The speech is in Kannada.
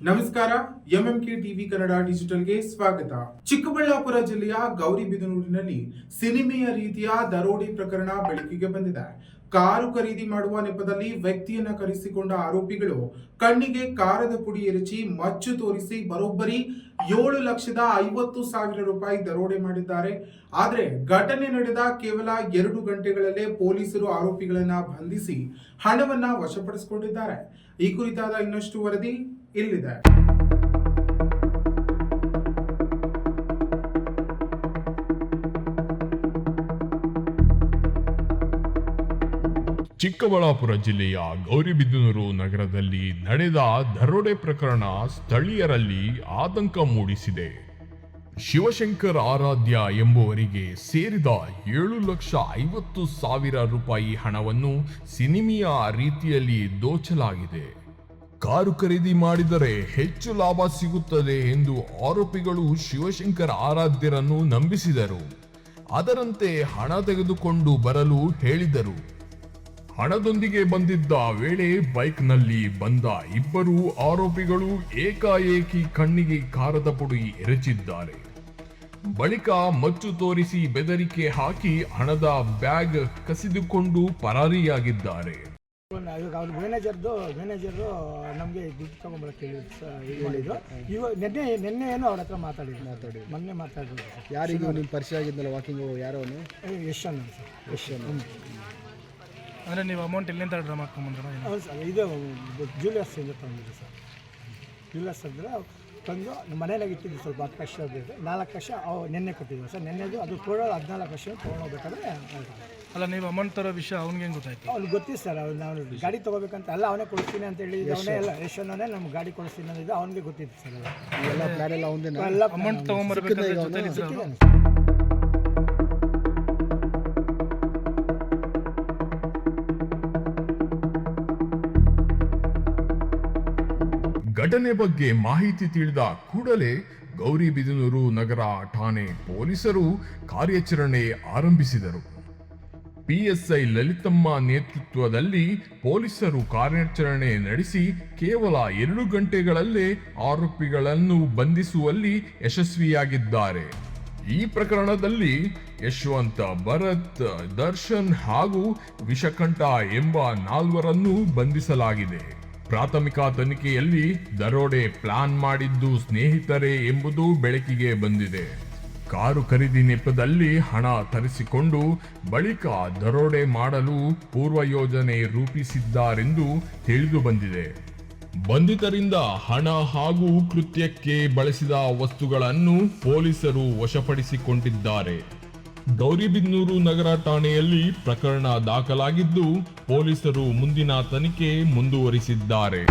ನಮಸ್ಕಾರ. ಎಂಎಂಕೆ ಟಿವಿ ಕನ್ನಡ ಡಿಜಿಟಲ್ಗೆ ಸ್ವಾಗತ. ಚಿಕ್ಕಬಳ್ಳಾಪುರ ಜಿಲ್ಲೆಯ ಗೌರಿಬಿದನೂರಿನಲ್ಲಿ ಸಿನಿಮೆಯ ರೀತಿಯ ದರೋಡೆ ಪ್ರಕರಣ ಬೆಳಕಿಗೆ ಬಂದಿದೆ. ಕಾರು ಖರೀದಿ ಮಾಡುವ ನೆಪದಲ್ಲಿ ವ್ಯಕ್ತಿಯನ್ನ ಕರೆಸಿಕೊಂಡ ಆರೋಪಿಗಳು ಕಣ್ಣಿಗೆ ಕಾರದ ಪುಡಿ ಎರಚಿ ಮಚ್ಚು ತೋರಿಸಿ ಬರೋಬ್ಬರಿ 7,50,000 ರೂಪಾಯಿ ದರೋಡೆ ಮಾಡಿದ್ದಾರೆ. ಆದರೆ ಘಟನೆ ನಡೆದ ಕೇವಲ 2 ಗಂಟೆಗಳಲ್ಲೇ ಪೊಲೀಸರು ಆರೋಪಿಗಳನ್ನ ಬಂಧಿಸಿ ಹಣವನ್ನ ವಶಪಡಿಸಿಕೊಂಡಿದ್ದಾರೆ. ಈ ಕುರಿತಾದ ಇನ್ನಷ್ಟು ವರದಿ ಇಲ್ಲಿದೆ. ಚಿಕ್ಕಬಳ್ಳಾಪುರ ಜಿಲ್ಲೆಯ ಗೌರಿಬಿದನೂರು ನಗರದಲ್ಲಿ ನಡೆದ ದರೋಡೆ ಪ್ರಕರಣ ಸ್ಥಳೀಯರಲ್ಲಿ ಆತಂಕ ಮೂಡಿಸಿದೆ. ಶಿವಶಂಕರ್ ಆರಾಧ್ಯ ಎಂಬುವರಿಗೆ ಸೇರಿದ 7,50,000 ರೂಪಾಯಿ ಹಣವನ್ನು ಸಿನಿಮೆಯ ರೀತಿಯಲ್ಲಿ ದೋಚಲಾಗಿದೆ. ಕಾರು ಖರೀದಿ ಮಾಡಿದರೆ ಹೆಚ್ಚು ಲಾಭ ಸಿಗುತ್ತದೆ ಎಂದು ಆರೋಪಿಗಳು ಶಿವಶಂಕರ್ ಆರಾಧ್ಯರನ್ನು ನಂಬಿಸಿದರು. ಅದರಂತೆ ಹಣ ತೆಗೆದುಕೊಂಡು ಬರಲು ಹೇಳಿದರು. ಹಣದೊಂದಿಗೆ ಬಂದಿದ್ದ ವೇಳೆ ಬೈಕ್ನಲ್ಲಿ ಬಂದ ಇಬ್ಬರು ಆರೋಪಿಗಳು ಏಕಾಏಕಿ ಕಣ್ಣಿಗೆ ಕಾರದ ಪುಡಿ ಎರಚಿದ್ದಾರೆ. ಬಳಿಕ ಮಚ್ಚು ತೋರಿಸಿ ಬೆದರಿಕೆ ಹಾಕಿ ಹಣದ ಬ್ಯಾಗ್ ಕಸಿದುಕೊಂಡು ಪರಾರಿಯಾಗಿದ್ದಾರೆ. ಅವ್ರ ಮ್ಯಾನೇಜರು ನಮಗೆ ದುಡ್ಡು ತೊಗೊಂಬರಕ್ಕೆ ಹೇಳಿದ್ರು. ಇವಾಗ ನಿನ್ನೆ ಏನೋ ಅವ್ರ ಹತ್ರ ಮೊನ್ನೆ ಮಾತಾಡಿದ್ರು. ಯಾರಿಗೂ ನಿಮ್ಮ ಪರಿಚಯ ಆಗಿದ್ದಲ್ಲ ವಾಕಿಂಗ್ ಯಾರೋ ಯಶನ್ ಸರ್. ಯಶನ್ ಅಂದರೆ ನೀವು ಅಮೌಂಟ್ ಎಲ್ಲಿಂದ ಡ್ರಾ ಮಾಡ್ಕೊಂಬಂದ್ರೆ? ಹೌದು ಸರ್, ಇದು ಜ್ಯುವೆಲರ್ಸಿಂದ ತೊಗೊಂಡಿದ್ದೆ ಸರ್. ಜ್ಯುವೆಲರ್ಸ್ ಅಂದರೆ ತಂದು ಮನೆಯಾಗ ಇಟ್ಟಿದ್ದು ಸ್ವಲ್ಪ 10 ಲಕ್ಷ ಬೇಕು. 4 ಲಕ್ಷ ನಿನ್ನೆ ಕೊಟ್ಟಿದ್ವಿ ಸರ್. ನಿನ್ನೆದು ಅದು ಕೂಡ 14 ಲಕ್ಷ ತೊಗೊಂಡೋಗ್ಬೇಕಾದ್ರೆ ಅಲ್ಲ, ನೀವು ಅಮೌಂಟ್ ತರೋ ವಿಷಯ ಅವ್ನಿಗೆ ಹೆಂಗೆ ಗೊತ್ತಾಯ್ತು? ಅವ್ನಿಗೆ ಗೊತ್ತಿತ್ತು ಸರ್. ನಾವು ಗಾಡಿ ತೊಗೋಬೇಕಂತ ಎಲ್ಲ ಅವನೇ ಕೊಡಿಸ್ತೀನಿ ಅಂತ ಹೇಳಿ ಅವನೇ ಎಲ್ಲ ಯಶವನ್ನೇ ನಮ್ಗೆ ಗಾಡಿ ಕೊಡಿಸ್ತೀನಿ ಅನ್ನೋದು ಅವನಿಗೆ ಗೊತ್ತಿತ್ತು ಸರ್. ಎಲ್ಲ ಪ್ಲಾನ್ ಎಲ್ಲ ಒಂದೇ ಎಲ್ಲ ಅಮೌಂಟ್ ತೊಗೊಂಬರ್ಬೇಕಾದ್ರೆ ಘಟನೆ ಬಗ್ಗೆ ಮಾಹಿತಿ ತಿಳಿದ ಕೂಡಲೇ ಗೌರಿಬಿದನೂರು ನಗರ ಠಾಣೆ ಪೊಲೀಸರು ಕಾರ್ಯಾಚರಣೆ ಆರಂಭಿಸಿದರು. ಪಿಎಸ್ಐ ಲಲಿತಮ್ಮ ನೇತೃತ್ವದಲ್ಲಿ ಪೊಲೀಸರು ಕಾರ್ಯಾಚರಣೆ ನಡೆಸಿ ಕೇವಲ 2 ಗಂಟೆಗಳಲ್ಲೇ ಆರೋಪಿಗಳನ್ನು ಬಂಧಿಸುವಲ್ಲಿ ಯಶಸ್ವಿಯಾಗಿದ್ದಾರೆ. ಈ ಪ್ರಕರಣದಲ್ಲಿ ಯಶವಂತ, ಭರತ್, ದರ್ಶನ್ ಹಾಗೂ ವಿಷಕಂಠ ಎಂಬ 4 ಬಂಧಿಸಲಾಗಿದೆ. ಪ್ರಾಥಮಿಕ ತನಿಖೆಯಲ್ಲಿ ದರೋಡೆ ಪ್ಲಾನ್ ಮಾಡಿದ್ದು ಸ್ನೇಹಿತರೇ ಎಂಬುದು ಬೆಳಕಿಗೆ ಬಂದಿದೆ. ಕಾರು ಖರೀದಿ ನೆಪದಲ್ಲಿ ಹಣ ತರಿಸಿಕೊಂಡು ಬಳಿಕ ದರೋಡೆ ಮಾಡಲು ಪೂರ್ವ ಯೋಜನೆ ರೂಪಿಸಿದ್ದಾರೆಂದು ತಿಳಿದು ಬಂದಿದೆ. ಬಂಧಿತರಿಂದ ಹಣ ಹಾಗೂ ಕೃತ್ಯಕ್ಕೆ ಬಳಸಿದ ವಸ್ತುಗಳನ್ನು ಪೊಲೀಸರು ವಶಪಡಿಸಿಕೊಂಡಿದ್ದಾರೆ. ಗೌರಿಬಿದನೂರು ನಗರ ಠಾಣೆಯಲ್ಲಿ ಪ್ರಕರಣ ದಾಖಲಾಗಿದ್ದು ಪೊಲೀಸರು ಮುಂದಿನ ತನಿಖೆ ಮುಂದುವರಿಸಿದ್ದಾರೆ.